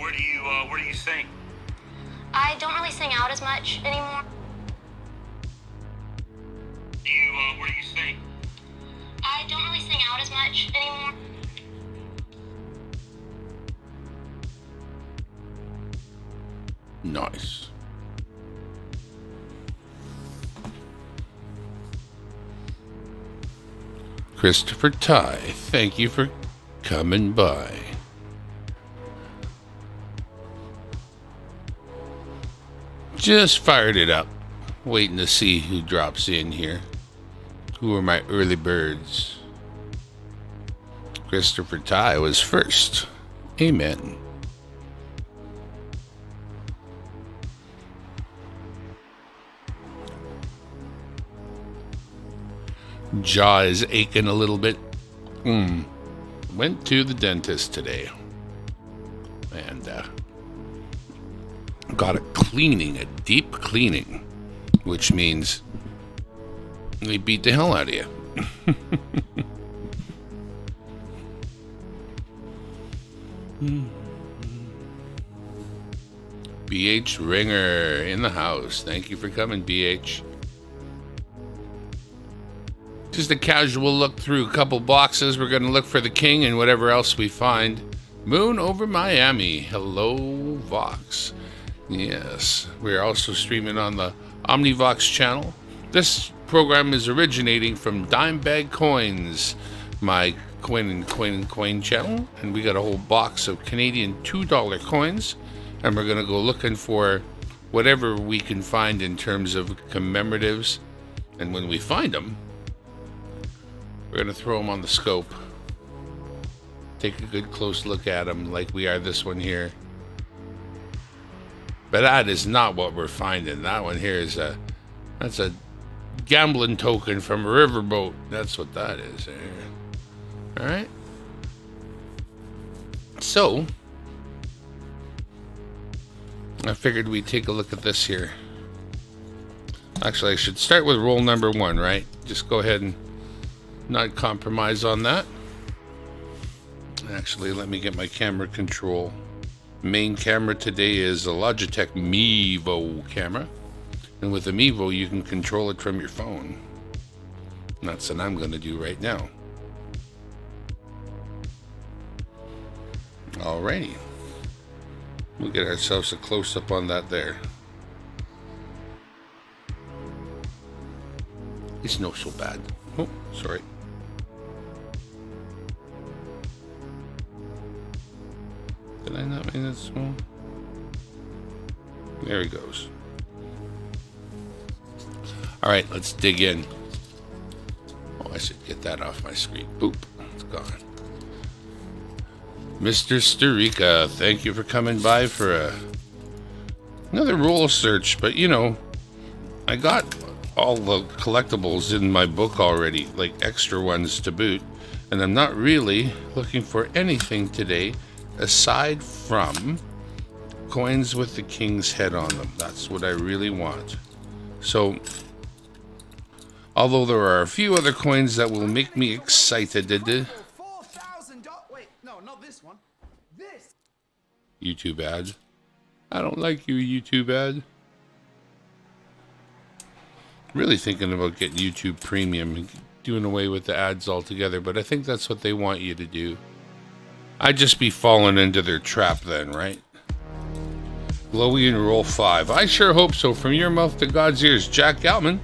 where do you sing? I don't really sing out as much anymore. Where do you sing? I don't really sing out as much anymore. Nice. Christopher Ty, thank you for coming by. Just fired it up. Waiting to see who drops in here. Who are my early birds? Christopher Ty was first. Amen. Jaw is aching a little bit. Went to the dentist today. And got a cleaning, a deep cleaning. Which means they beat the hell out of you. BH Ringer in the house. Thank you for coming, BH. Just a casual look through a couple boxes. We're going to look for the king and whatever else we find. Moon over Miami. Hello, Vox. Yes, we're also streaming on the OmniVox channel. This program is originating from Dimebag Coins, my coin channel, and we got a whole box of Canadian $2 coins, and we're going to go looking for whatever we can find in terms of commemoratives, and when we find them, we're going to throw them on the scope, take a good close look at them like we are this one here. But that is not what we're finding. That one here is that's a gambling token from a riverboat. That's what that is. All right. So I figured we'd take a look at this here. Actually, I should start with roll number 1, right? Just go ahead and not compromise on that. Actually, let me get my camera control. Main camera today is a Logitech Mevo camera, and with the Mevo you can control it from your phone. And that's what I'm going to do right now. Alrighty, we'll get ourselves a close-up on that there. It's not so bad. Oh, sorry. Did I not make that small? There he goes. All right, let's dig in. Oh, I should get that off my screen. Boop, it's gone. Mr. Sturika, thank you for coming by for another roll search. But you know, I got all the collectibles in my book already, like extra ones to boot, and I'm not really looking for anything today aside from coins with the king's head on them. That's what I really want. So, although there are a few other coins that will make me excited, $4,000. Wait, no, not this one. This. YouTube ad. I don't like you, YouTube ad. Really thinking about getting YouTube Premium and doing away with the ads altogether, but I think that's what they want you to do. I'd just be falling into their trap then, right? Glowy and roll 5. I sure hope so. From your mouth to God's ears, Jack Galman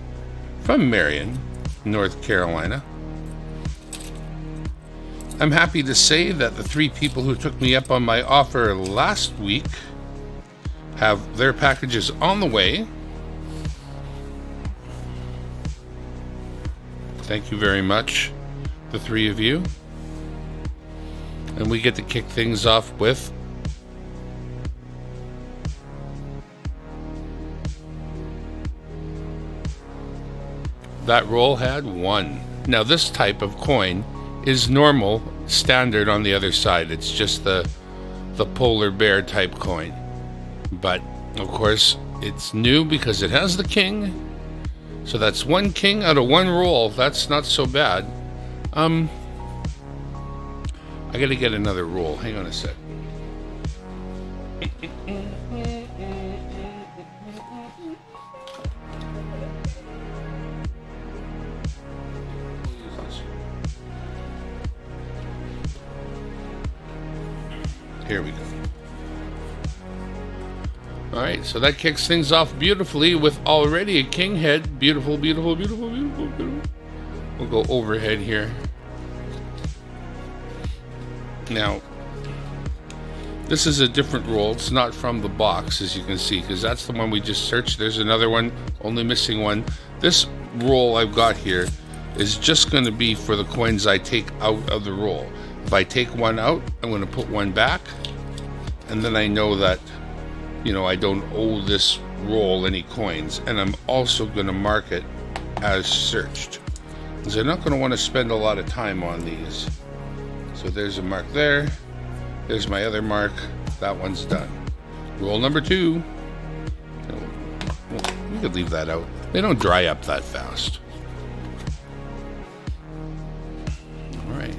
from Marion, North Carolina. I'm happy to say that the 3 people who took me up on my offer last week have their packages on the way. Thank you very much, the 3 of you. And we get to kick things off with that roll had 1. Now this type of coin is normal, standard on the other side. It's just the polar bear type coin. But of course it's new because it has the king. So that's 1 king out of 1 roll. That's not so bad. I gotta get another roll. Hang on a sec. Here we go. Alright, so that kicks things off beautifully with already a king head. Beautiful, beautiful, beautiful, beautiful, beautiful. We'll go overhead here. Now, this is a different roll. It's not from the box, as you can see, because that's the one we just searched. There's another one, only missing one. This roll I've got here is just going to be for the coins I take out of the roll. If I take one out, I'm going to put one back, and then I know that, you know, I don't owe this roll any coins. And I'm also going to mark it as searched, because I'm not going to want to spend a lot of time on these. So there's a mark there. There's my other mark. That one's done. Roll number 2. We could leave that out. They don't dry up that fast. All right.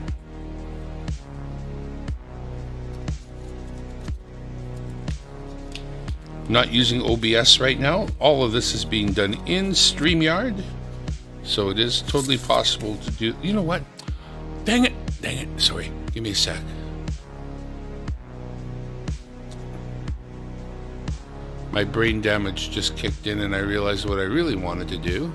Not using OBS right now. All of this is being done in StreamYard. So it is totally possible to do. You know what? Dang it. Dang it. Sorry. Give me a sec. My brain damage just kicked in and I realized what I really wanted to do.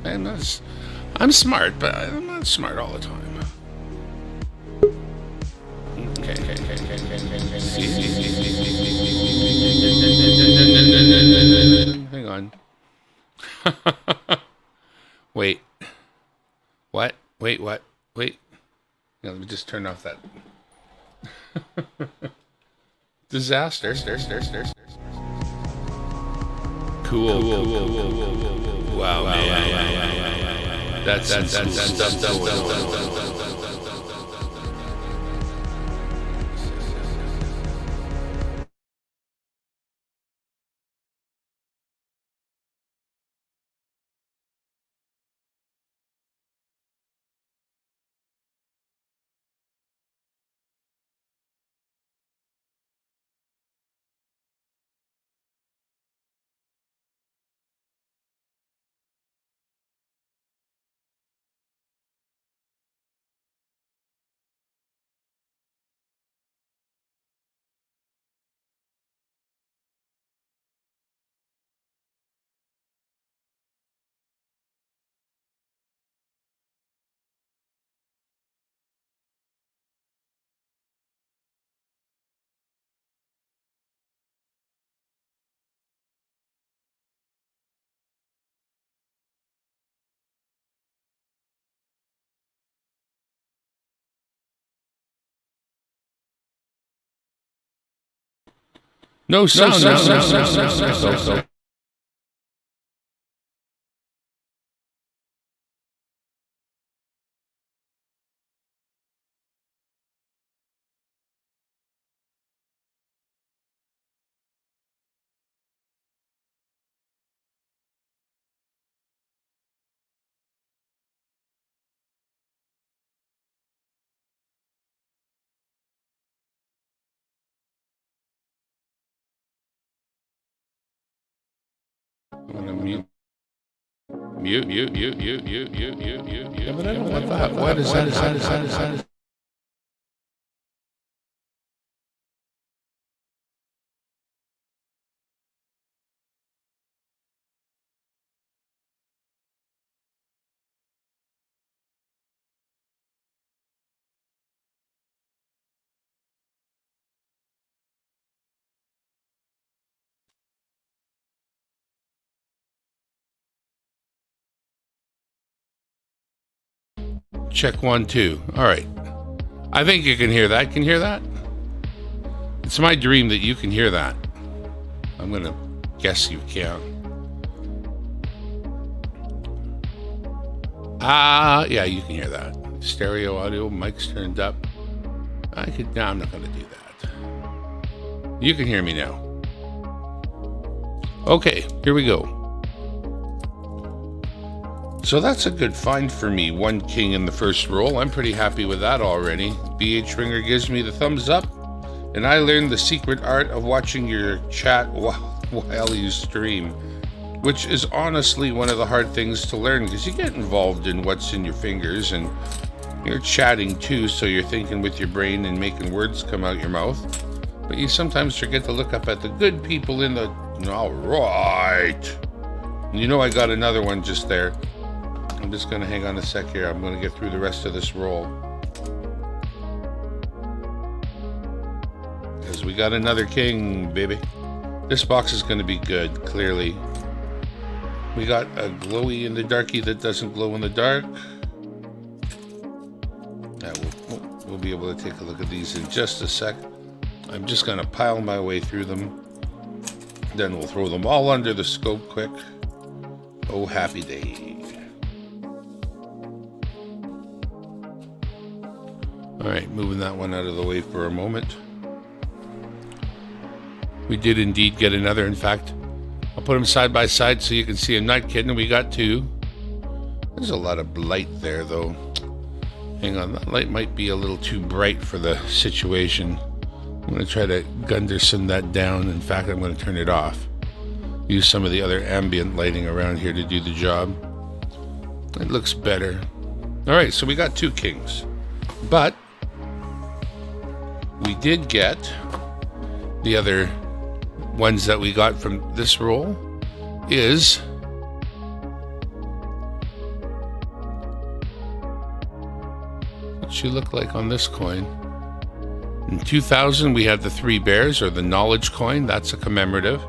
I'm smart, but I'm not smart all the time. Hang on. Wait. What? Wait, what? Wait. Yeah, let me just turn off that. Disaster. Cool. Wow, man. That's no sound. I'm gonna mute. Yeah, but I don't want that. What is that? Check 1, 2. All right. I think you can hear that. Can you hear that? It's my dream that you can hear that. I'm gonna guess you can. Yeah, you can hear that. Stereo audio, mic's turned up. No, I'm not gonna do that. You can hear me now. Okay, here we go. So that's a good find for me. 1 king in the first roll. I'm pretty happy with that already. BH Ringer gives me the thumbs up. And I learned the secret art of watching your chat while you stream, which is honestly one of the hard things to learn, because you get involved in what's in your fingers and you're chatting too, so you're thinking with your brain and making words come out your mouth. But you sometimes forget to look up at the good people in the... All right. You know I got another one just there. I'm just going to hang on a sec here. I'm going to get through the rest of this roll. Because we got another king, baby. This box is going to be good, clearly. We got a glowy in the darky that doesn't glow in the dark. Yeah, we'll be able to take a look at these in just a sec. I'm just going to pile my way through them. Then we'll throw them all under the scope quick. Oh, happy day. Alright, moving that one out of the way for a moment. We did indeed get another. In fact, I'll put them side by side so you can see. I'm not kidding, we got two. There's a lot of light there, though. Hang on, that light might be a little too bright for the situation. I'm going to try to Gunderson that down. In fact, I'm going to turn it off. Use some of the other ambient lighting around here to do the job. It looks better. Alright, so we got two kings. But we did get the other ones that we got from this roll is what she look like on this coin. In 2000, we had the three bears, or the knowledge coin. That's a commemorative.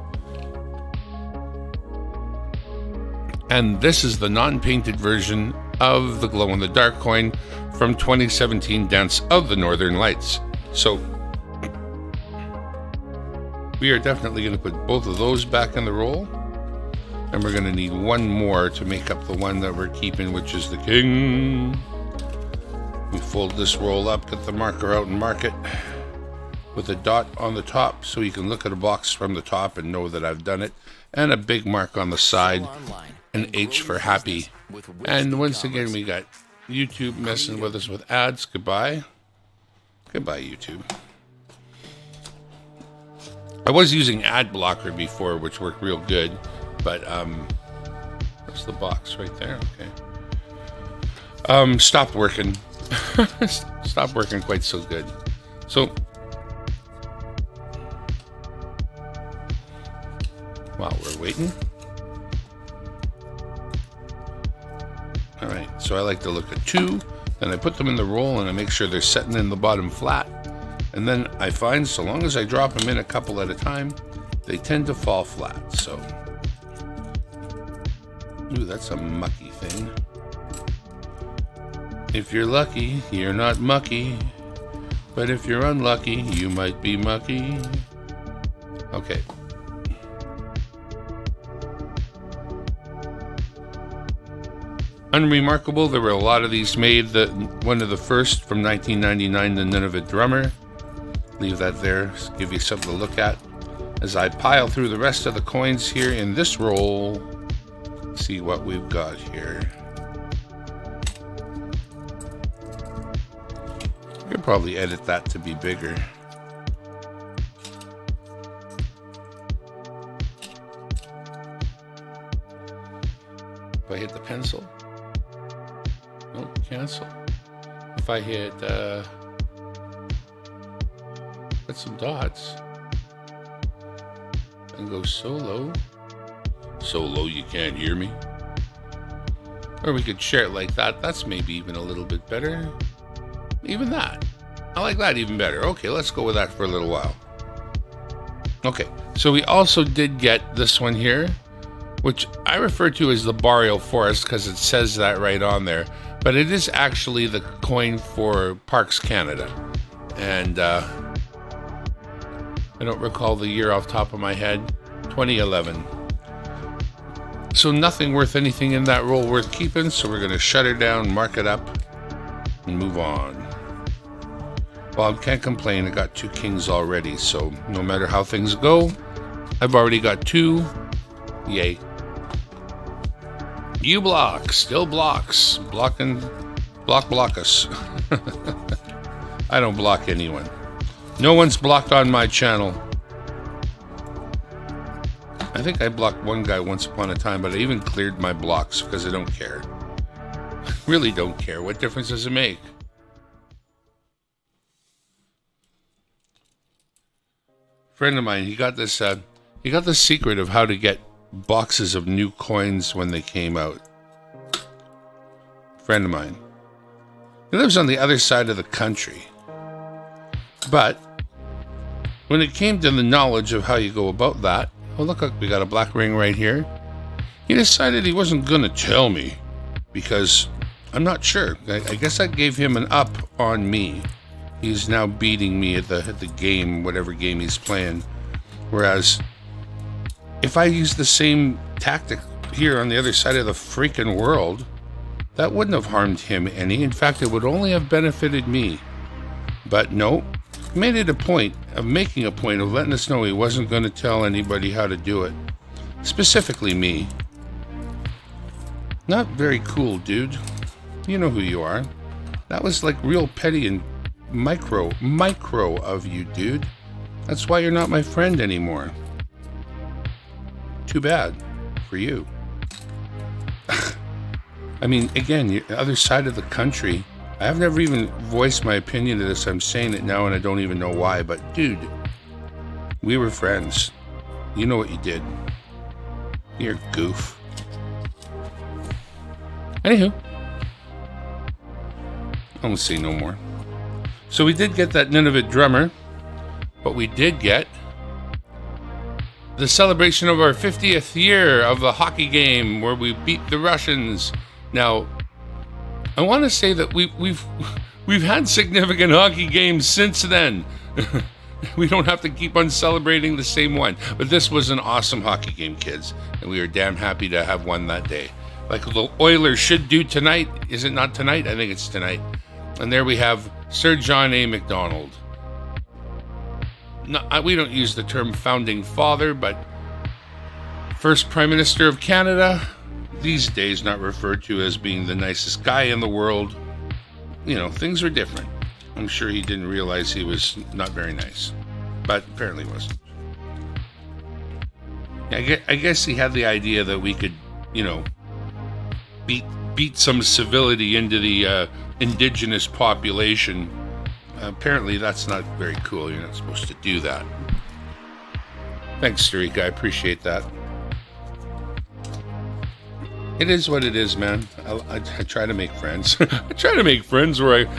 And this is the non-painted version of the glow-in-the-dark coin from 2017 Dance of the Northern Lights. So we are definitely going to put both of those back in the roll. And we're going to need one more to make up the one that we're keeping, which is the king. We fold this roll up, get the marker out and mark it with a dot on the top so you can look at a box from the top and know that I've done it. And a big mark on the side, an H for happy. And once again, we got YouTube messing with us with ads. Goodbye. Goodbye, YouTube. I was using ad blocker before, which worked real good, but that's the box right there. Okay. Stopped working. Stopped working quite so good. So while we're waiting, all right, so I like to look at two, then I put them in the roll and I make sure they're setting in the bottom flat, and then I find so long as I drop them in a couple at a time, they tend to fall flat. So ooh, that's a mucky thing. If you're lucky, you're not mucky. But if you're unlucky, you might be mucky. Okay. Unremarkable, there were a lot of these made. One of the first from 1999, the Nunavut Drummer. Leave that there, give you something to look at. As I pile through the rest of the coins here in this roll, see what we've got here. Could probably edit that to be bigger. If I hit the pencil, nope, cancel. If I hit, put some dots and go so low you can't hear me. Or we could share it like that. That's maybe even a little bit better. Even that. I like that even better. Okay, let's go with that for a little while. Okay, so we also did get this one here, which I refer to as the Boreal Forest because it says that right on there. But it is actually the coin for Parks Canada. And I don't recall the year off the top of my head. 2011. So nothing worth anything in that roll worth keeping, so we're going to shut her down, mark it up, and move on. Well, I can't complain. I got two kings already, so no matter how things go, I've already got two. Yay. You block, still blocks. Block us. I don't block anyone. No one's blocked on my channel. I think I blocked one guy once upon a time, but I even cleared my blocks because I don't care. Really don't care. What difference does it make? Friend of mine, he got this secret of how to get boxes of new coins when they came out. Friend of mine. He lives on the other side of the country. But when it came to the knowledge of how you go about that, oh look, we got a black ring right here. He decided he wasn't going to tell me because I'm not sure. I guess I gave him an up on me. He's now beating me at the game, whatever game he's playing. Whereas if I use the same tactic here on the other side of the freaking world, that wouldn't have harmed him any. In fact, it would only have benefited me. But no, he made it a point of making a point of letting us know he wasn't going to tell anybody how to do it. Specifically me. Not very cool, dude. You know who you are. That was like real petty and micro of you, dude. That's why you're not my friend anymore. Too bad for you. I mean, again, the other side of the country. I've never even voiced my opinion of this. I'm saying it now and I don't even know why. But dude, we were friends. You know what you did. You're a goof. Anywho. I won't say no more. So we did get that Nunavut drummer. But we did get the celebration of our 50th year of the hockey game where we beat the Russians. Now, I want to say that we've had significant hockey games since then. We don't have to keep on celebrating the same one. But this was an awesome hockey game, kids. And we were damn happy to have won that day. Like the Oilers should do tonight. Is it not tonight? I think it's tonight. And there we have Sir John A. Macdonald. No, we don't use the term founding father, but first Prime Minister of Canada, these days not referred to as being the nicest guy in the world. You know, things were different. I'm sure he didn't realize he was not very nice, but apparently wasn't. I guess he had the idea that we could, you know, beat some civility into the indigenous population. Apparently that's not very cool. You're not supposed to do that. Thanks, Starika. I appreciate that. It is what it is, man. I try to make friends. I try to make friends where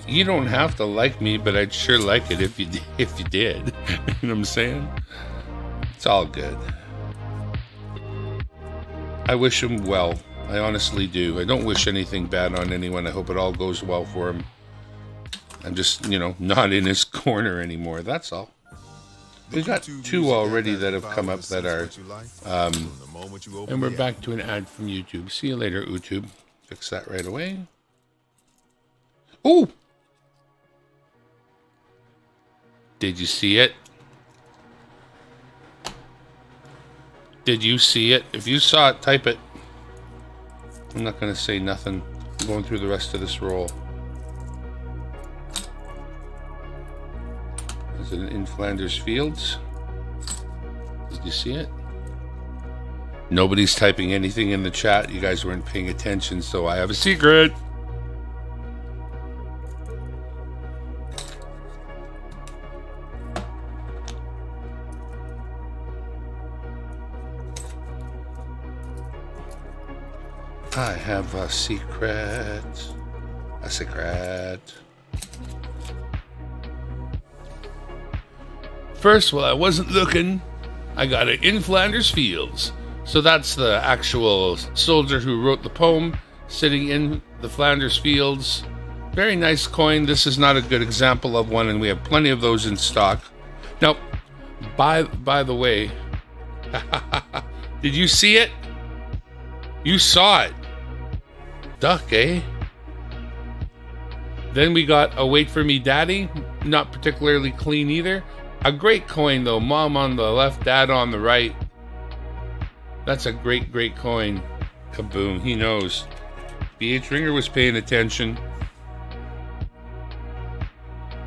you don't have to like me, but I'd sure like it if you did. You know what I'm saying? It's all good. I wish him well. I honestly do. I don't wish anything bad on anyone. I hope it all goes well for him. I'm just, you know, not in his corner anymore. That's all. We've got two already that have come up that are, and we're back to an ad from YouTube. See you later, YouTube. Fix that right away. Oh! Did you see it? Did you see it? If you saw it, type it. I'm not going to say nothing. I'm going through the rest of this roll. Is it in Flanders Fields? Did you see it? Nobody's typing anything in the chat. You guys weren't paying attention, so I have a secret. I have a secret. A secret. First, while I wasn't looking, I got it in Flanders Fields. So that's the actual soldier who wrote the poem sitting in the Flanders Fields. Very nice coin. This is not a good example of one, and we have plenty of those in stock. Now, by the way, did you see it? You saw it. Duck, eh? Then we got a Wait For Me Daddy. Not particularly clean either. A great coin though. Mom on the left, Dad on the right. That's a great coin. Kaboom. He knows. B.H. Ringer was paying attention.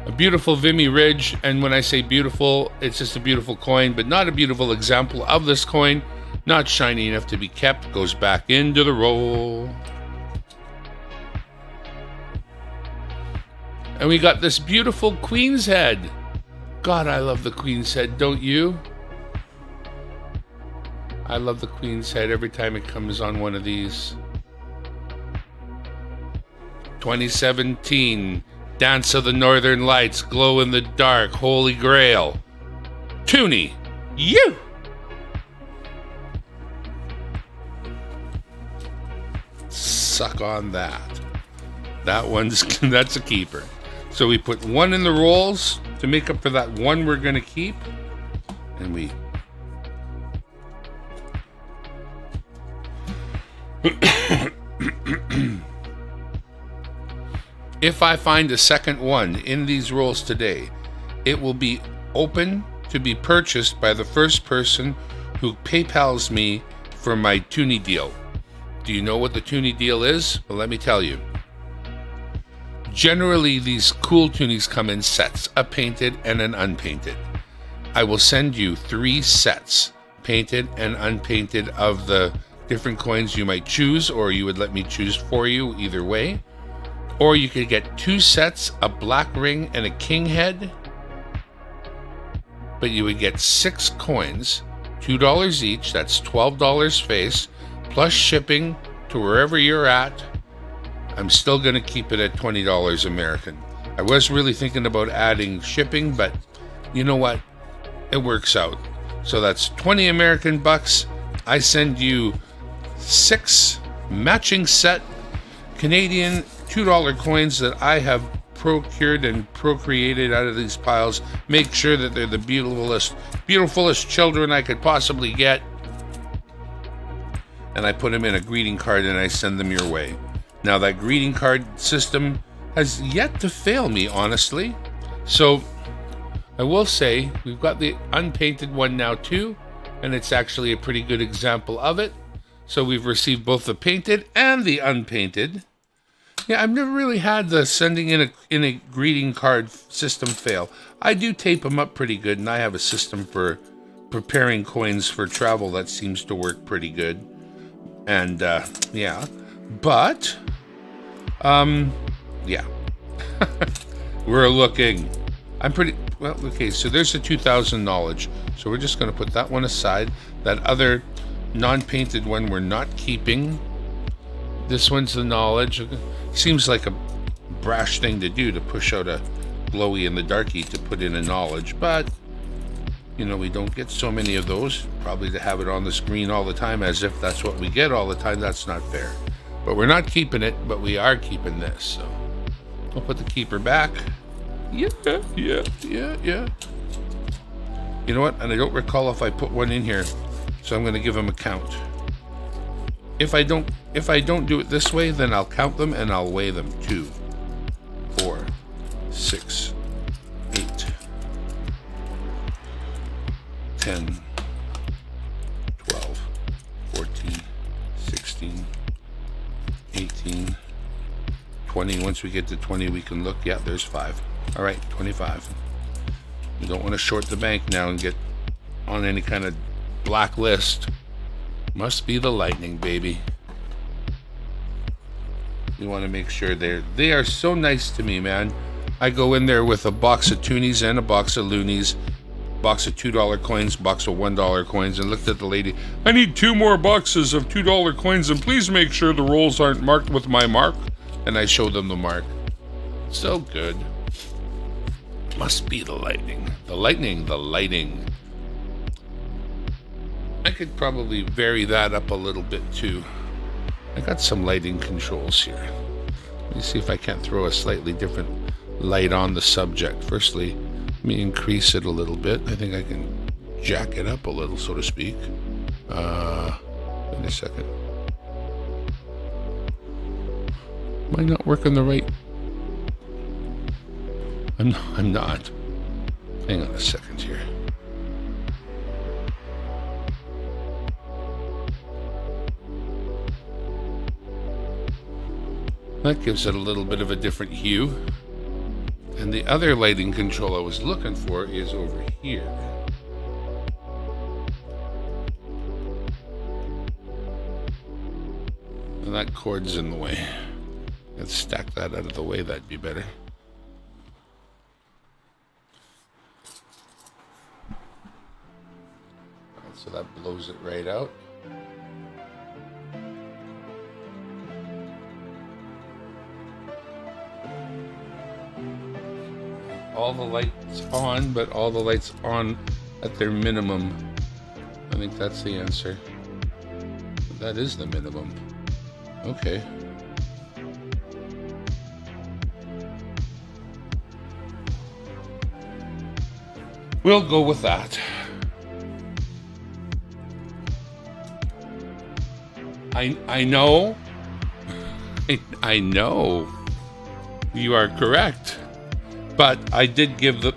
A beautiful Vimy Ridge, and when I say beautiful, it's just a beautiful coin, but not a beautiful example of this coin. Not shiny enough to be kept. Goes back into the roll. And we got this beautiful Queen's Head. God, I love the Queen's Head, don't you? I love the Queen's Head every time it comes on one of these. 2017, Dance of the Northern Lights, Glow in the Dark, Holy Grail. Toonie, you! Suck on that. That one's, that's a keeper. So we put one in the rolls to make up for that one we're going to keep. And we... If I find a second one in these rolls today, it will be open to be purchased by the first person who PayPals me for my Toonie deal. Do you know what the Toonie deal is? Well, let me tell you. Generally, these cool Toonies come in sets, a painted and an unpainted. I will send you 3 sets, painted and unpainted, of the different coins you might choose, or you would let me choose for you, either way. Or you could get 2 sets, a black ring and a king head. But you would get 6 coins, $2 each, that's $12 face, plus shipping to wherever you're at. I'm still going to keep it at $20 American. I was really thinking about adding shipping, but you know what? It works out. So that's 20 American bucks. I send you 6 matching set Canadian $2 coins that I have procured and procreated out of these piles. Make sure that they're the beautifulest children I could possibly get. And I put them in a greeting card and I send them your way. Now, that greeting card system has yet to fail me, honestly. So I will say we've got the unpainted one now too, and it's actually a pretty good example of it. So we've received both the painted and the unpainted. Yeah, I've never really had the sending in a greeting card system fail. I do tape them up pretty good, and I have a system for preparing coins for travel that seems to work pretty good. And yeah, but yeah. We're looking. I'm pretty well. Okay, so there's the 2000 knowledge. So we're just going to put that one aside. That other non-painted one we're not keeping. This one's the knowledge. Seems like a brash thing to do, to push out a glowy in the darky to put in a knowledge, but you know, we don't get so many of those. Probably to have it on the screen all the time as if that's what we get all the time. That's not fair. But we're not keeping it, but we are keeping this. So I'll put the keeper back. Yeah. You know what? And I don't recall if I put one in here, so I'm going to give them a count. If I don't do it this way, then I'll count them and I'll weigh them. 2, 4, 6, 8, 10, 12, 14, 16, 18, 20. Once we get to 20, we can look. Yeah, there's 5. All right, 25. We don't want to short the bank now and get on any kind of black list. Must be the lightning, baby. We want to make sure they are so nice to me, man. I go in there with a box of Toonies and a box of Loonies, box of $2 coins, box of $1 coins, and looked at the lady. I need 2 more boxes of $2 coins, and please make sure the rolls aren't marked with my mark. And I showed them the mark. So good. Must be the lightning. The lightning, the lighting. I could probably vary that up a little bit too. I got some lighting controls here. Let me see if I can't throw a slightly different light on the subject. Firstly, let me increase it a little bit. I think I can jack it up a little, so to speak. In a second. Am I not working the right? I'm not. Hang on a second here. That gives it a little bit of a different hue. And the other lighting control I was looking for is over here. And that cord's in the way. Let's stack that out of the way, that'd be better. Alright, so that blows it right out. All the lights on, but all the lights on at their minimum. I think that's the answer. That is the minimum. Okay. We'll go with that. I know. I know. You are correct. But I did give the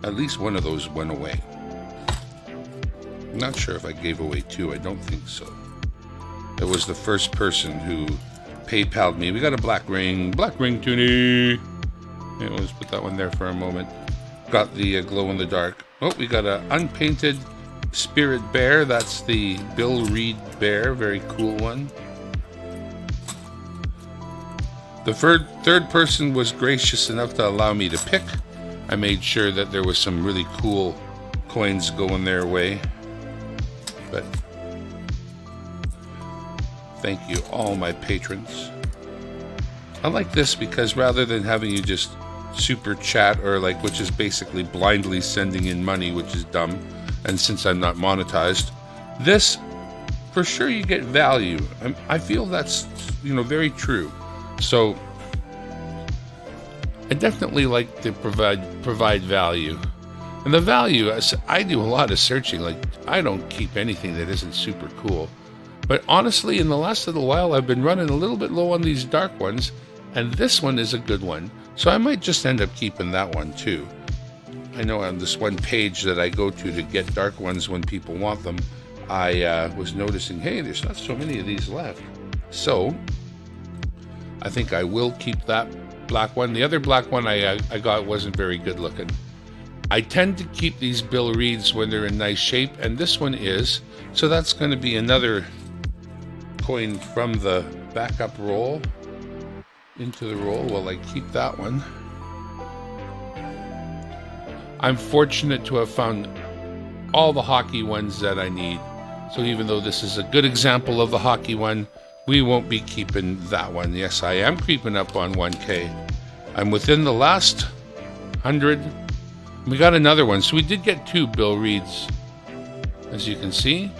at least one of those went away. I'm not sure if I gave away two. I don't think so. It was the first person who PayPal'd me. We got a black ring toonie. Yeah, let's put that one there for a moment. Got the glow in the dark. Oh, we got an unpainted spirit bear. That's the Bill Reed bear. Very cool one. The third person was gracious enough to allow me to pick. I made sure that there was some really cool coins going their way. But thank you, all my patrons. I like this because rather than having you just super chat or like, which is basically blindly sending in money, which is dumb, and since I'm not monetized, this, for sure you get value. I feel that's, very true. So I definitely like to provide value. And the value, I do a lot of searching. Like, I don't keep anything that isn't super cool. But honestly, in the last little while, I've been running a little bit low on these dark ones, and this one is a good one. So I might just end up keeping that one too. I know on this one page that I go to get dark ones when people want them, I was noticing, hey, there's not so many of these left. So I think I will keep that black one. The other black one I got wasn't very good looking. I tend to keep these Bill Reeds when they're in nice shape, and this one is. So that's going to be another coin from the backup roll into the roll while I keep that one. I'm fortunate to have found all the hockey ones that I need. So even though this is a good example of the hockey one, we won't be keeping that one. Yes, I am creeping up on 1K. I'm within the last 100. We got another one. So we did get 2 Bill Reeds, as you can see.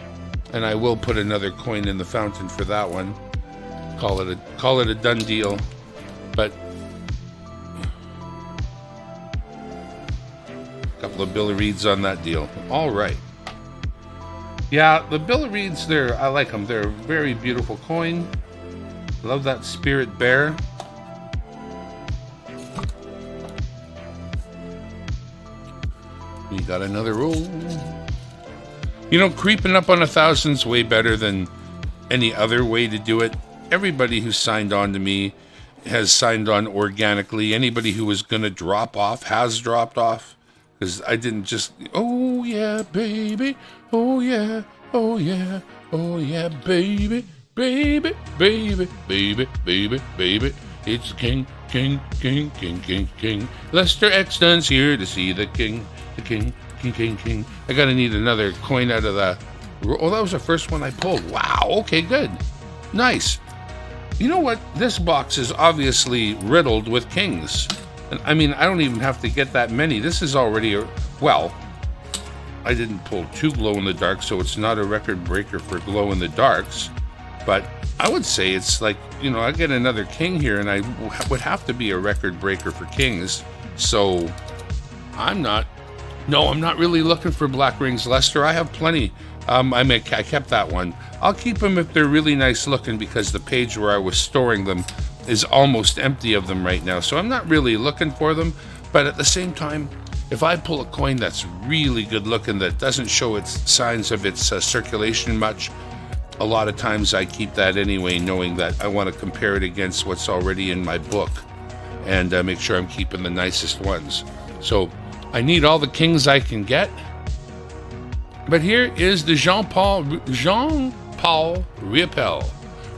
And I will put another coin in the fountain for that one. Call it a done deal. But a couple of Bill Reeds on that deal. All right. Yeah, the Bill Reeds, I like them. They're a very beautiful coin. Love that spirit bear. We got another roll. Creeping up on 1,000's way better than any other way to do it. Everybody who's signed on to me has signed on organically. Anybody who was going to drop off has dropped off. Because I didn't just, oh yeah, baby, oh yeah, oh yeah, oh yeah, baby, baby, baby, baby, baby, baby. It's king, king, king, king, king, king. Lester Exton's here to see the king, king, king, king. I gotta need another coin out of the, oh, that was the first one I pulled. Wow, okay, good. Nice. You know what? This box is obviously riddled with kings. And I mean, I don't even have to get that many. This is already well, I didn't pull 2 glow in the dark, so it's not a record breaker for glow in the darks. But I would say it's like, I get another king here, and I would have to be a record breaker for kings. So I'm not really looking for black rings, Lester. I have plenty. I kept that one. I'll keep them if they're really nice looking, because the page where I was storing them is almost empty of them right now. So I'm not really looking for them. But at the same time, if I pull a coin that's really good looking, that doesn't show its signs of its circulation much, a lot of times I keep that anyway, knowing that I want to compare it against what's already in my book. and make sure I'm keeping the nicest ones. So I need all the kings I can get. But here is the Jean-Paul Riopelle.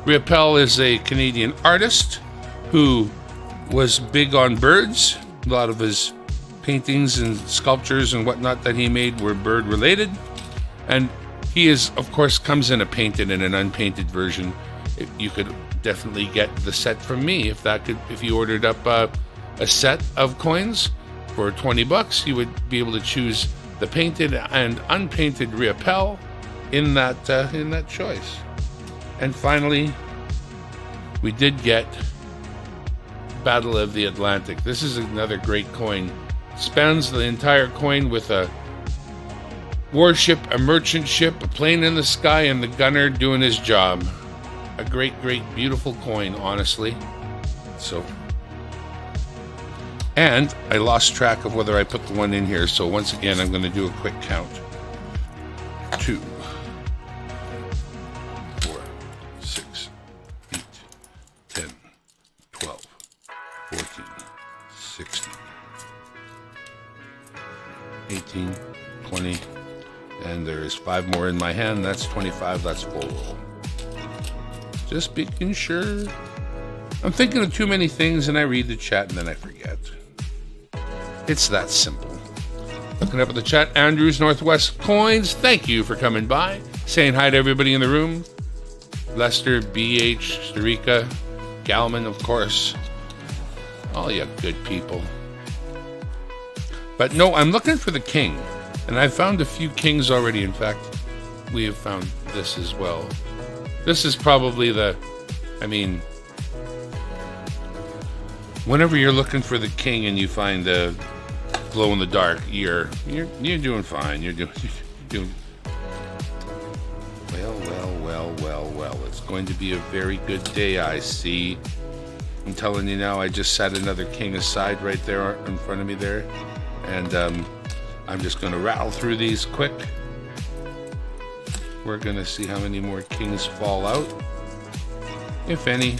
Riopelle is a Canadian artist who was big on birds. A lot of his paintings and sculptures and whatnot that he made were bird related. And he is, of course, comes in a painted and an unpainted version. You could definitely get the set from me if you ordered up a set of coins for $20. You would be able to choose the painted and unpainted Riopelle in that choice. And finally, we did get Battle of the Atlantic. This is another great coin. Spans the entire coin with a warship, a merchant ship, a plane in the sky, and the gunner doing his job. A great, beautiful coin, honestly. So, and I lost track of whether I put the one in here, so once again, I'm going to do a quick count. 2, 4, 6, 8, 10, 12, 14, 16, 18, 20, and there is 5 more in my hand. That's 25. That's full roll. Just making sure. I'm thinking of too many things, and I read the chat, and then I forget. It's that simple. Looking up at the chat, Andrews Northwest Coins, thank you for coming by. Saying hi to everybody in the room. Lester, BH, Starika, Galman, of course. All you good people. But no, I'm looking for the king. And I found a few kings already. In fact, we have found this as well. This is probably whenever you're looking for the king and you find the glow in the dark, you're doing fine. You're doing well. It's going to be a very good day, I see. I'm telling you now, I just set another king aside right there in front of me there. And I'm just going to rattle through these quick. We're going to see how many more kings fall out, if any.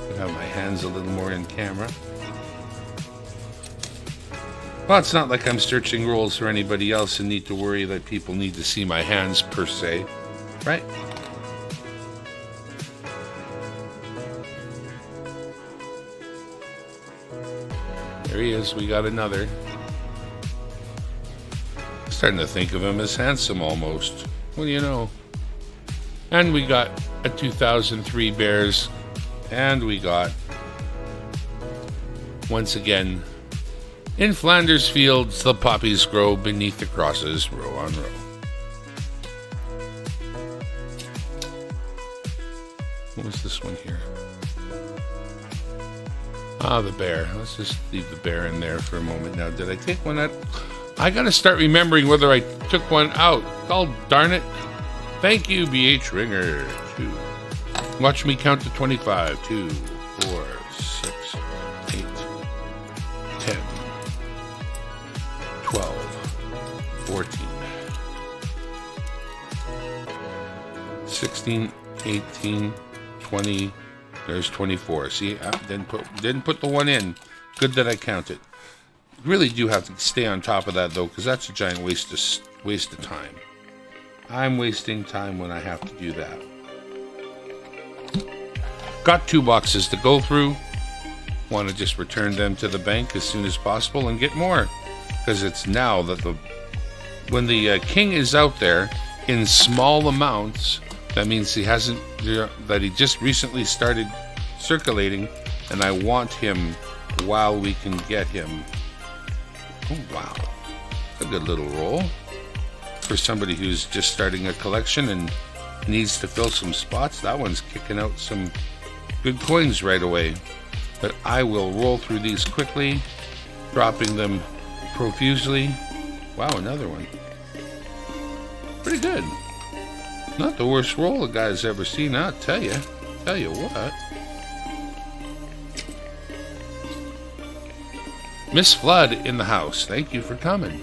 I'll have my hands a little more in camera. Well, it's not like I'm searching rolls for anybody else and need to worry that people need to see my hands per se, right? There he is. We got another. Starting to think of him as handsome almost. What do you know? And we got a 2003 Bears. And we got, once again, in Flanders fields, the poppies grow beneath the crosses, row on row. What was this one here? Ah, the bear. Let's just leave the bear in there for a moment. Now, did I take one out? I gotta start remembering whether I took one out. Oh, darn it. Thank you, BH Ringer. 2. Watch me count to 25. 2, 4, 6, 8, 10, 12, 14, 16, 18, 20. There's 24. See, I didn't put the one in. Good that I counted. Really do have to stay on top of that though, because that's a giant waste of time. I'm wasting time when I have to do that. Got 2 boxes to go through. Want to just return them to the bank as soon as possible and get more, because it's now that when the king is out there in small amounts, that means he just recently started circulating, and I want him while we can get him. Oh wow, a good little roll for somebody who's just starting a collection and needs to fill some spots. That one's kicking out some good coins right away. But I will roll through these quickly, dropping them profusely. Wow, another one. Pretty good. Not the worst roll a guy's ever seen, I'll tell you. Tell you what. Miss Flood in the house. Thank you for coming.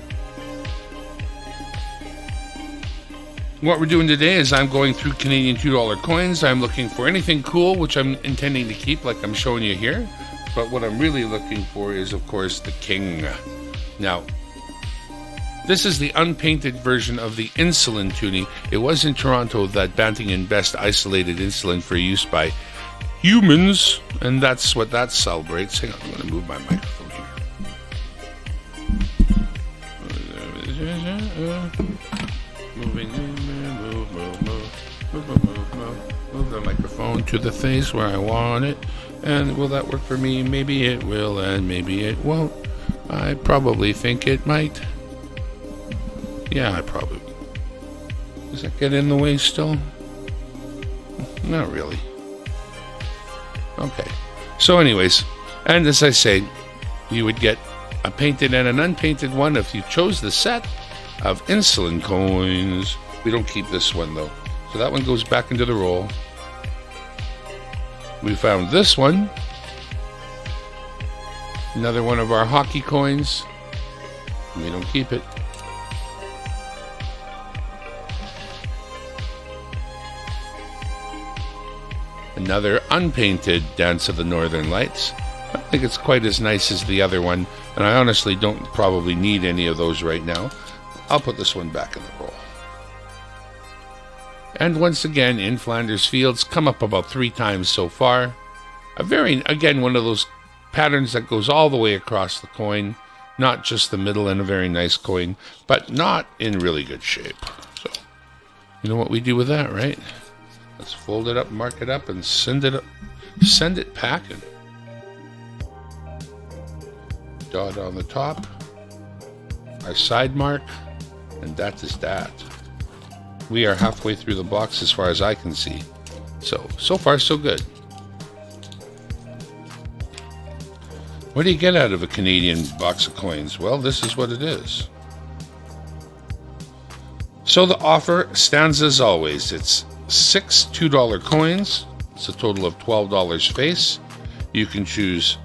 what we're doing today is I'm going through Canadian $2 coins. I'm looking for anything cool, which I'm intending to keep, like I'm showing you here. But what I'm really looking for is, of course, the King. Now, this is the unpainted version of the insulin toonie. It was in Toronto that Banting and Best isolated insulin for use by humans, and that's what that celebrates. Hang on, I'm going to move my microphone here. Move the microphone to the face where I want it. And will that work for me? Maybe it will, and maybe it won't. I probably think it might. Yeah, I probably. Does that get in the way still? Not really. Okay. So anyways, and as I say, you would get a painted and an unpainted one if you chose the set of insulin coins. We don't keep this one though. So that one goes back into the roll. We found this one. Another one of our hockey coins. We don't keep it. Another unpainted Dance of the Northern Lights. I don't think it's quite as nice as the other one, and I honestly don't probably need any of those right now. I'll put this one back in the roll. And once again, in Flanders Fields, come up about 3 times so far. Again, one of those patterns that goes all the way across the coin, not just the middle, and a very nice coin, but not in really good shape. So, you know what we do with that, right? Let's fold it up, mark it up, and send it packing. Dot on the top, our side mark, and that is that. We are halfway through the box as far as I can see. So far so good. What do you get out of a Canadian box of coins? Well, this is what it is. So the offer stands as always. It's 6 $2 coins. It's a total of $12 face. You can choose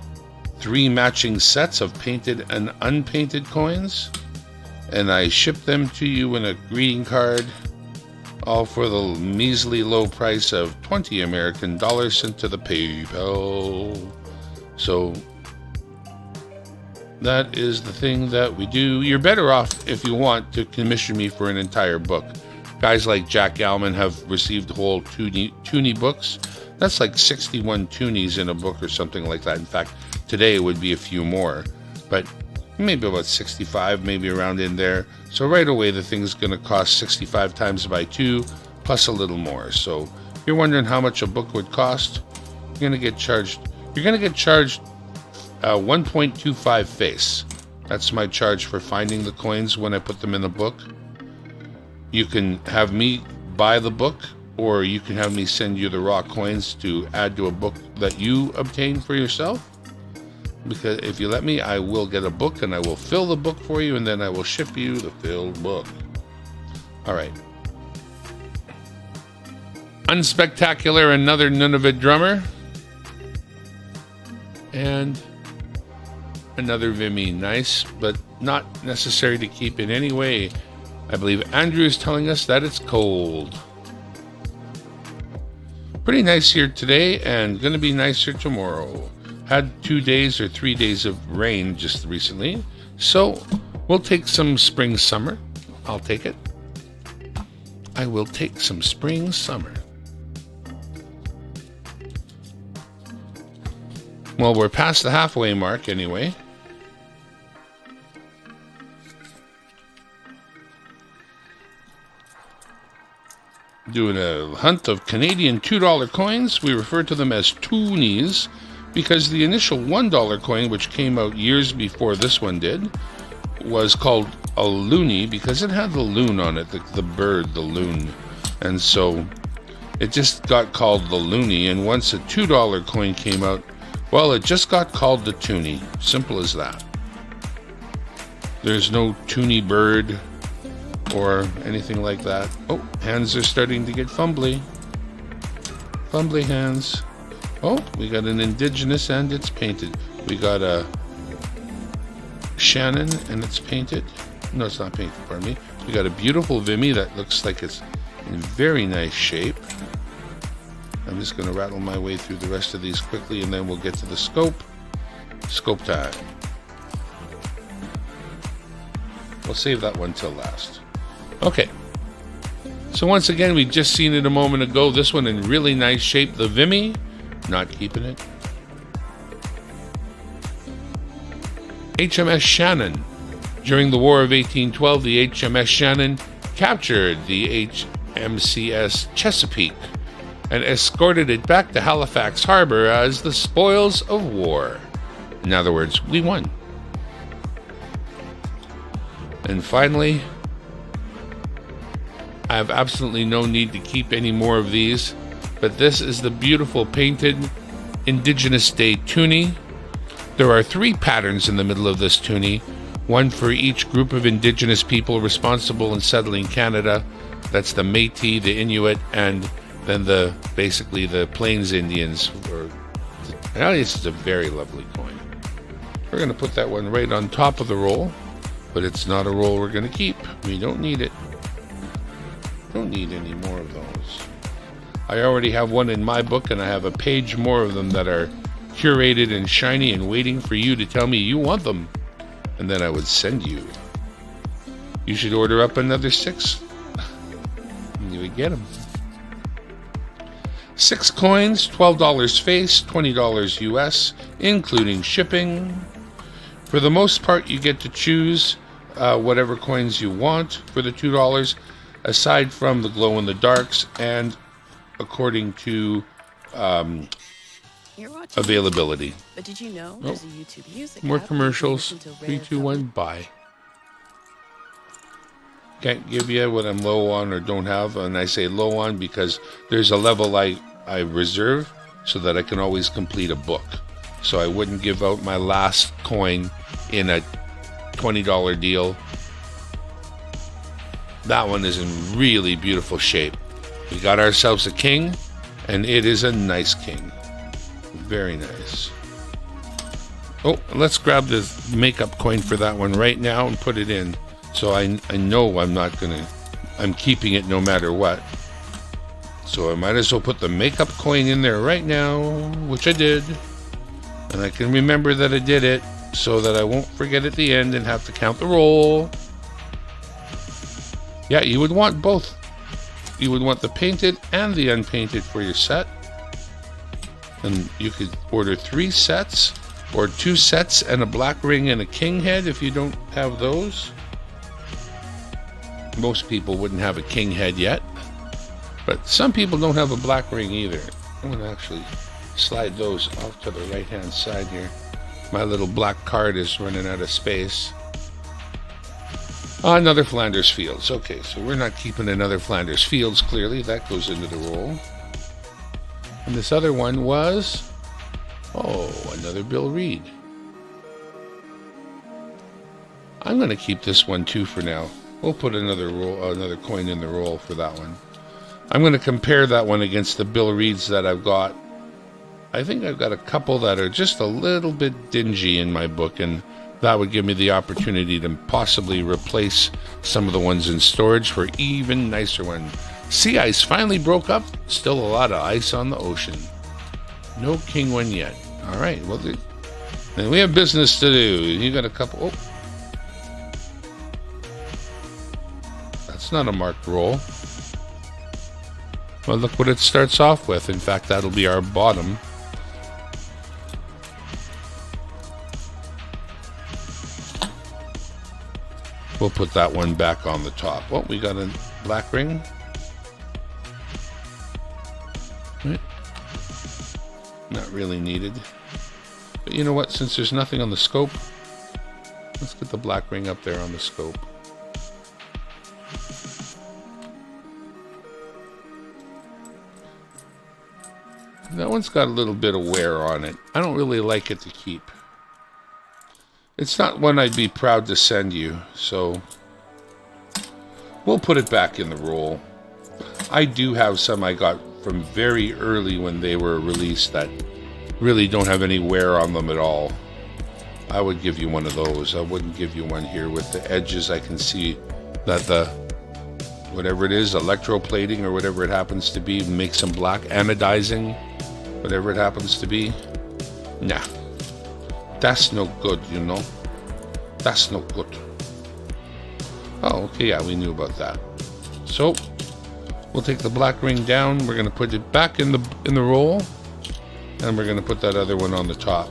3 matching sets of painted and unpainted coins, and I ship them to you in a greeting card, all for the measly low price of 20 American dollars sent to the PayPal. So that is the thing that we do. You're better off, if you want, to commission me for an entire book. Guys like Jack Allman have received whole toonie books. That's like 61 toonies in a book or something like that. In fact, today it would be a few more, but maybe about 65, maybe around in there. So right away, the thing's going to cost 65 times by 2, plus a little more. So if you're wondering how much a book would cost, you're going to get charged 1.25 face. That's my charge for finding the coins when I put them in the book. You can have me buy the book, or you can have me send you the raw coins to add to a book that you obtain for yourself. Because if you let me, I will get a book and I will fill the book for you, and then I will ship you the filled book. All right. Unspectacular, another Nunavut drummer. And another Vimy. Nice, but not necessary to keep in any way. I believe Andrew is telling us that it's cold. Pretty nice here today, and going to be nicer tomorrow. Had 2 days or 3 days of rain just recently, so we'll take some spring summer. I'll take it. I will take some spring summer. Well, we're past the halfway mark anyway. Doing a hunt of Canadian $2 coins. We refer to them as toonies because the initial $1 coin, which came out years before this one did, was called a loonie because it had the loon on it, the bird, the loon. And so it just got called the loonie. And once a $2 coin came out, well, it just got called the toonie. Simple as that. There's no toonie bird or anything like that. Oh, hands are starting to get fumbly. Fumbly hands. Oh, we got an Indigenous and it's painted. We got a Shannon and it's painted. No, it's not painted, pardon me. We got a beautiful Vimy that looks like it's in very nice shape. I'm just going to rattle my way through the rest of these quickly, and then we'll get to the scope. Scope time. We'll save that one till last. Okay. So once again, we just seen it a moment ago. This one in really nice shape. The Vimy. Not keeping it. HMS Shannon. During the War of 1812, the HMS Shannon captured the HMCS Chesapeake and escorted it back to Halifax Harbor as the spoils of war. In other words, we won. And finally, I have absolutely no need to keep any more of these, but this is the beautiful painted Indigenous Day toonie. There are 3 patterns in the middle of this toonie, one for each group of Indigenous people responsible in settling Canada. That's the Métis, the Inuit, and then basically the Plains Indians. This is a very lovely coin. We're going to put that one right on top of the roll, but it's not a roll we're going to keep. We don't need it. Don't need any more of those. I already have one in my book, and I have a page more of them that are curated and shiny and waiting for you to tell me you want them, and then I would send you. You should order up another 6, and you would get them. 6 coins, $12 face, $20 US, including shipping. For the most part, you get to choose whatever coins you want for the $2, aside from the glow-in-the-darks and according to availability. But did you know there's a YouTube music More app commercials. where you can listen to 3, rare 2, 1, buy. Can't give you what I'm low on or don't have, and I say low on because there's a level I reserve so that I can always complete a book. So I wouldn't give out my last coin in a $20 deal. That one is in really beautiful shape. We got ourselves a king, and it is a nice king. Very nice. Oh, let's grab the makeup coin for that one right now and put it in. So I know I'm keeping it no matter what. So I might as well put the makeup coin in there right now, which I did. And I can remember that I did it so that I won't forget at the end and have to count the roll. Yeah, you would want both. You would want the painted and the unpainted for your set. And you could order 3 sets or 2 sets and a black ring and a king head if you don't have those. Most people wouldn't have a king head yet, but some people don't have a black ring either. I'm going to actually slide those off to the right hand side here. My little black card is running out of space. Another Flanders Fields. Okay, so we're not keeping another Flanders Fields, clearly. That goes into the roll. And this other one was, another Bill Reed. I'm going to keep this one too for now. We'll put another coin in the roll for that one. I'm going to compare that one against the Bill Reeds that I've got. I think I've got a couple that are just a little bit dingy in my book, and that would give me the opportunity to possibly replace some of the ones in storage for even nicer ones. Sea ice finally broke up. Still a lot of ice on the ocean. No king one yet. All right, well, then we have business to do. You got a couple. That's not a marked roll. Well, look what it starts off with. In fact, that'll be our bottom. We'll put that one back on the top. Oh, we got a black ring. Right. Not really needed. But you know what? Since there's nothing on the scope, let's get the black ring up there on the scope. That one's got a little bit of wear on it. I don't really like it to keep. It's not one I'd be proud to send you, so we'll put it back in the roll. I do have some I got from very early when they were released that really don't have any wear on them at all. I would give you one of those. I wouldn't give you one here with the edges. I can see that whatever it is, electroplating or whatever it happens to be, make some black, anodizing, whatever it happens to be. Nah, that's no good, you know. That's no good. Oh, okay, yeah, we knew about that. So we'll take the black ring down. We're gonna put it back in the roll, and we're gonna put that other one on the top.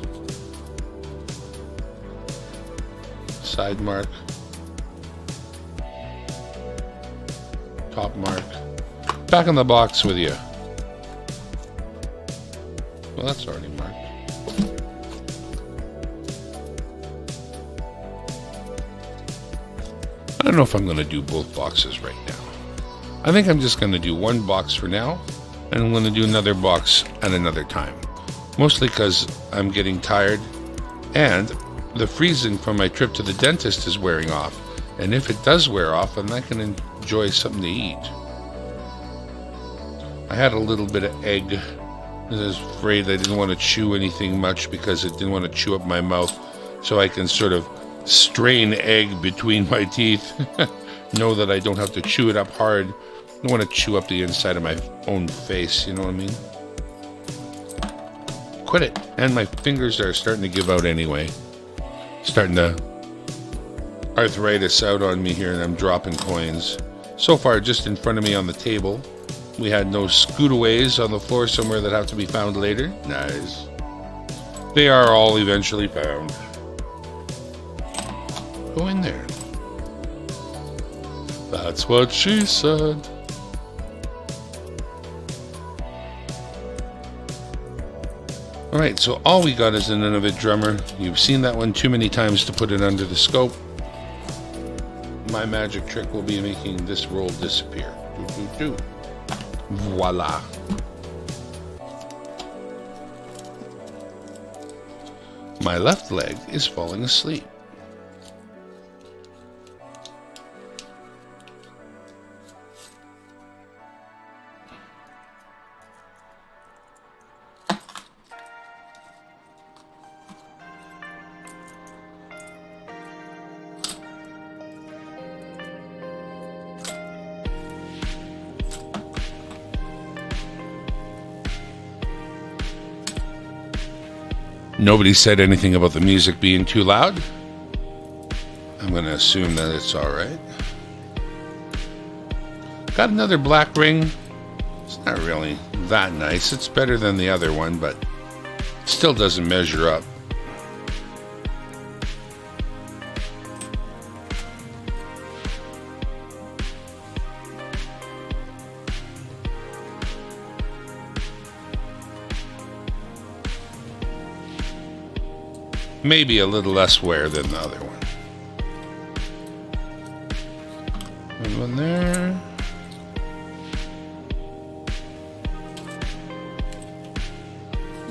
Side mark. Top mark. Back in the box with you. Well, that's already marked. I don't know if I'm going to do both boxes right now. I think I'm just going to do one box for now, and I'm going to do another box at another time. Mostly because I'm getting tired, and the freezing from my trip to the dentist is wearing off. And if it does wear off, then I can enjoy something to eat. I had a little bit of egg. I was afraid I didn't want to chew anything much because it didn't want to chew up my mouth, so I can sort of strain egg between my teeth. Know that I don't have to chew it up hard. I don't want to chew up the inside of my own face, you know what I mean? Quit it. And my fingers are starting to give out anyway. Starting to arthritis out on me here, and I'm dropping coins. So far, just in front of me on the table. We had no scoot-aways on the floor somewhere that have to be found later. Nice. They are all eventually found. Go in there. That's what she said. Alright, so all we got is an Innovid drummer. You've seen that one too many times to put it under the scope. My magic trick will be making this roll disappear. Do. Voila. My left leg is falling asleep. Nobody said anything about the music being too loud. I'm going to assume that it's all right. Got another black ring. It's not really that nice. It's better than the other one, but it still doesn't measure up. Maybe a little less wear than the other one. Good one there.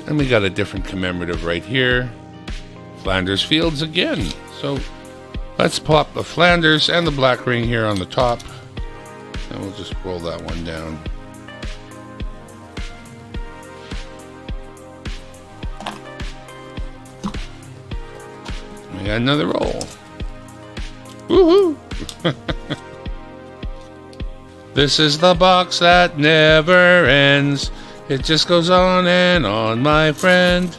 And we got a different commemorative right here. Flanders Fields again. So let's pop the Flanders and the black ring here on the top. And we'll just roll that one down. We got another roll. Woohoo! This is the box that never ends. It just goes on and on, my friend.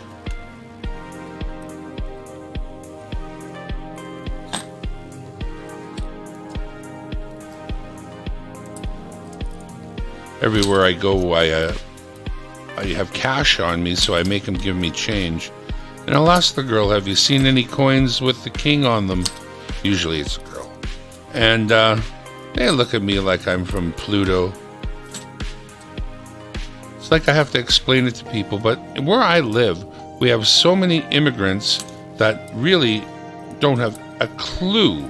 Everywhere I go, I have cash on me, so I make them give me change. And I'll ask the girl, have you seen any coins with the king on them? Usually it's a girl. And they look at me like I'm from Pluto. It's like I have to explain it to people, but where I live, we have so many immigrants that really don't have a clue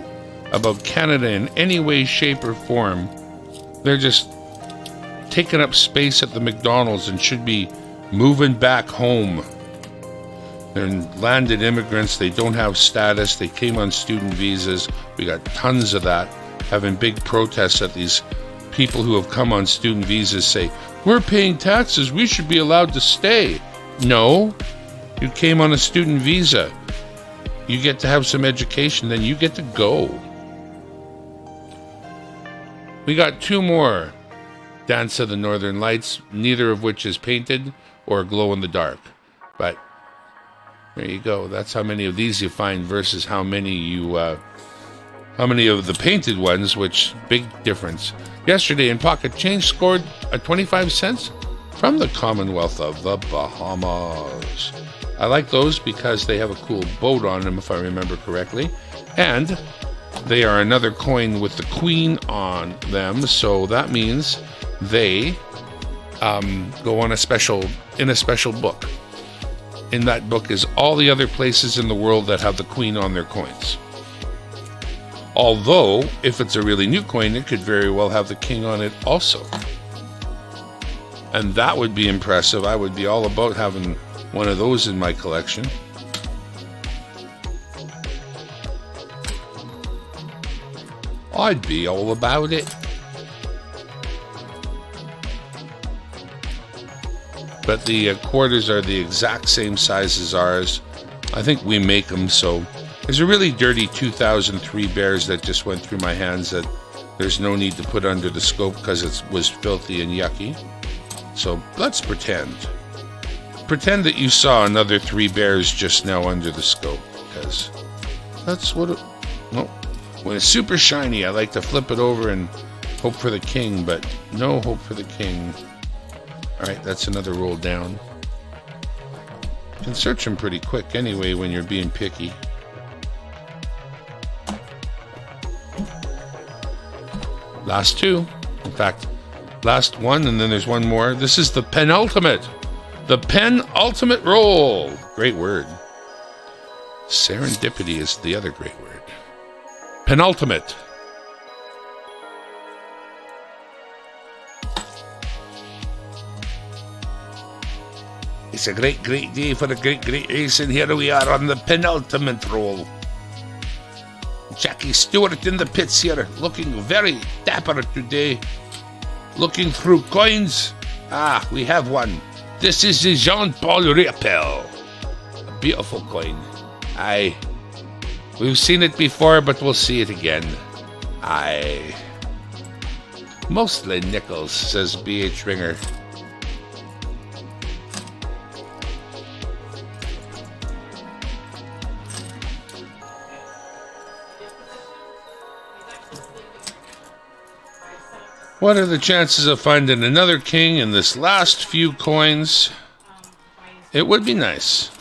about Canada in any way, shape, or form. They're just taking up space at the McDonald's and should be moving back home. They're landed immigrants. They don't have status. They came on student visas. We got tons of that, having big protests at these people who have come on student visas say, we're paying taxes. We should be allowed to stay. No, you came on a student visa. You get to have some education, then you get to go. We got 2 more Dance of the Northern Lights, neither of which is painted or glow in the dark. But there you go. That's how many of these you find versus how many of the painted ones, which big difference. Yesterday in Pocket Change scored a 25 cents from the Commonwealth of the Bahamas. I like those because they have a cool boat on them, if I remember correctly. And they are another coin with the Queen on them, so that means they go on in a special book. In that book is all the other places in the world that have the Queen on their coins. Although, if it's a really new coin, it could very well have the King on it also. And that would be impressive. I would be all about having one of those in my collection. I'd be all about it. But the quarters are the exact same size as ours. I think we make them, so there's a really dirty 2003 Bears that just went through my hands that there's no need to put under the scope because it was filthy and yucky. So let's pretend. Pretend that you saw another 3 Bears just now under the scope, because that's what it... Well, when it's super shiny, I like to flip it over and hope for the King, but no hope for the King. Alright, that's another roll down. You can search them pretty quick anyway when you're being picky. Last 2. In fact, last 1, and then there's 1 more. This is the penultimate. The penultimate roll. Great word. Serendipity is the other great word. Penultimate. It's a great day for a great race, and here we are on the penultimate roll. Jackie Stewart in the pits here, looking very dapper today. Looking through coins. Ah, we have one. This is the Jean-Paul Riopel. A beautiful coin. Aye. We've seen it before, but we'll see it again. Aye. Mostly nickels, says B.H. Ringer. What are the chances of finding another King in this last few coins? It would be nice.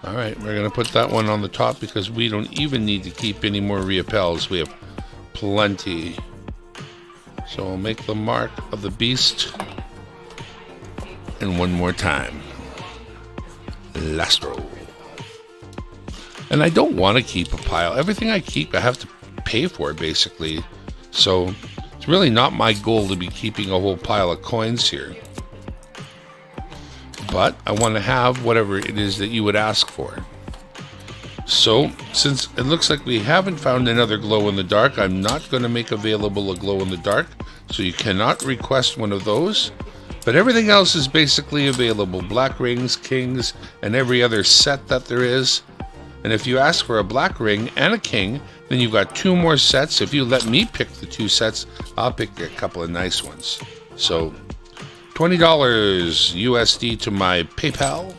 Alright, we're going to put that one on the top because we don't even need to keep any more Riopels. We have plenty. So we'll make the mark of the beast. And one more time. Last roll. And I don't want to keep a pile. Everything I keep, I have to pay for, basically. So it's really not my goal to be keeping a whole pile of coins here. But I want to have whatever it is that you would ask for. So, since it looks like we haven't found another glow-in-the-dark, I'm not going to make available a glow-in-the-dark. So you cannot request one of those. But everything else is basically available. Black rings, kings, and every other set that there is. And if you ask for a black ring and a king, then you've got 2 more sets. If you let me pick the 2 sets, I'll pick a couple of nice ones. So, $20 USD to my PayPal.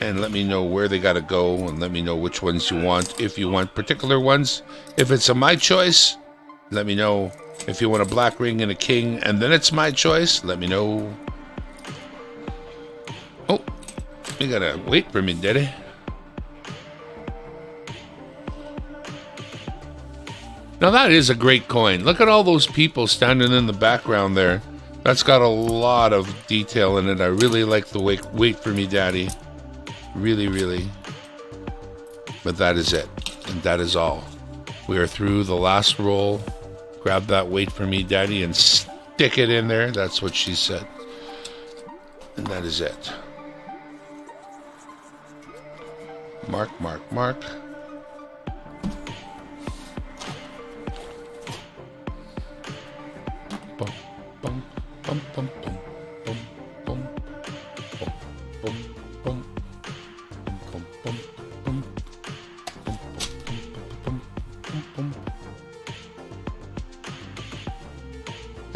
And let me know where they got to go, and let me know which ones you want. If you want particular ones, if it's a my choice, let me know. If you want a black ring and a king, and then it's my choice, let me know. Oh, you gotta wait for me, Daddy. Now that is a great coin. Look at all those people standing in the background there. That's got a lot of detail in it. I really like the wait for me, Daddy. Really, really. But that is it. And that is all. We are through the last roll. Grab that wait for me, Daddy, and stick it in there. That's what she said. And that is it. Mark, mark, mark. Bum, bum, bum, bum, bum, bum, bum, bum, bum, bum, bum, bum, bum, bum,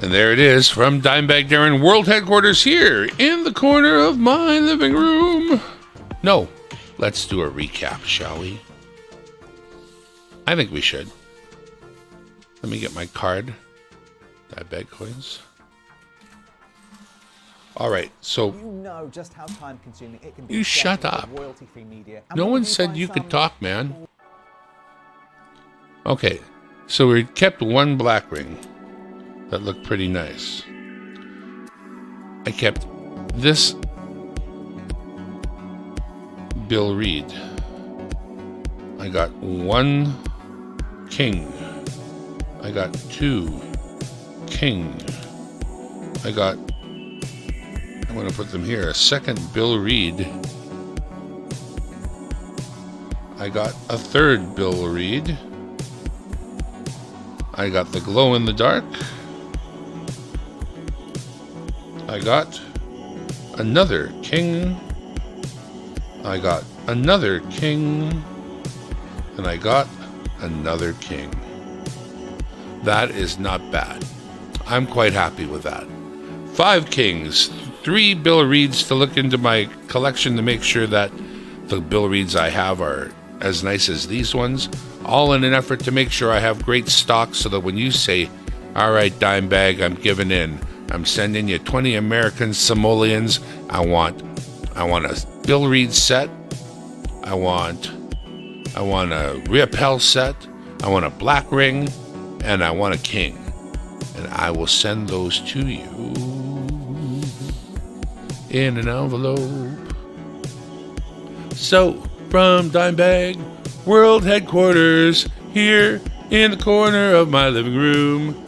And there it is from Dimebag Darren World Headquarters here in the corner of my living room. No, let's do a recap, shall we? I think we should. Let me get my card. Dimebag coins. All right, so You know just how time-consuming it can be. you shut up. Royalty-free media. And No when one you said find you some- could talk, man. Okay, so we kept one black ring that looked pretty nice. I kept this Bill Reed. I got one king. I got two king. I got, I'm going to put them here, a second Bill Reed. I got a third Bill Reed. I got the glow in the dark. I got another king. I got another king. And I got another king. That is not bad. I'm quite happy with that. 5 kings, 3 Bill Reeds to look into my collection to make sure that the Bill Reeds I have are as nice as these ones, all in an effort to make sure I have great stock so that when you say, all right, Dimebag, I'm giving in. I'm sending you 20 American simoleons. I want a Bill Reed set. I want a Rappel set. I want a black ring, and I want a king. And I will send those to you in an envelope. So, from Dimebag World Headquarters, here in the corner of my living room,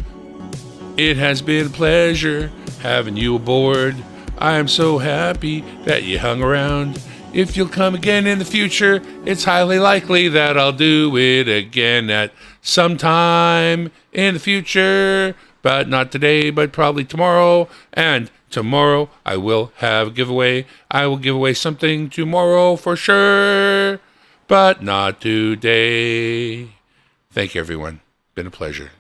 it has been a pleasure having you aboard. I am so happy that you hung around. If you'll come again in the future, it's highly likely that I'll do it again at some time in the future. But not today, but probably tomorrow. And tomorrow I will have a giveaway. I will give away something tomorrow for sure, but not today. Thank you, everyone. Been a pleasure.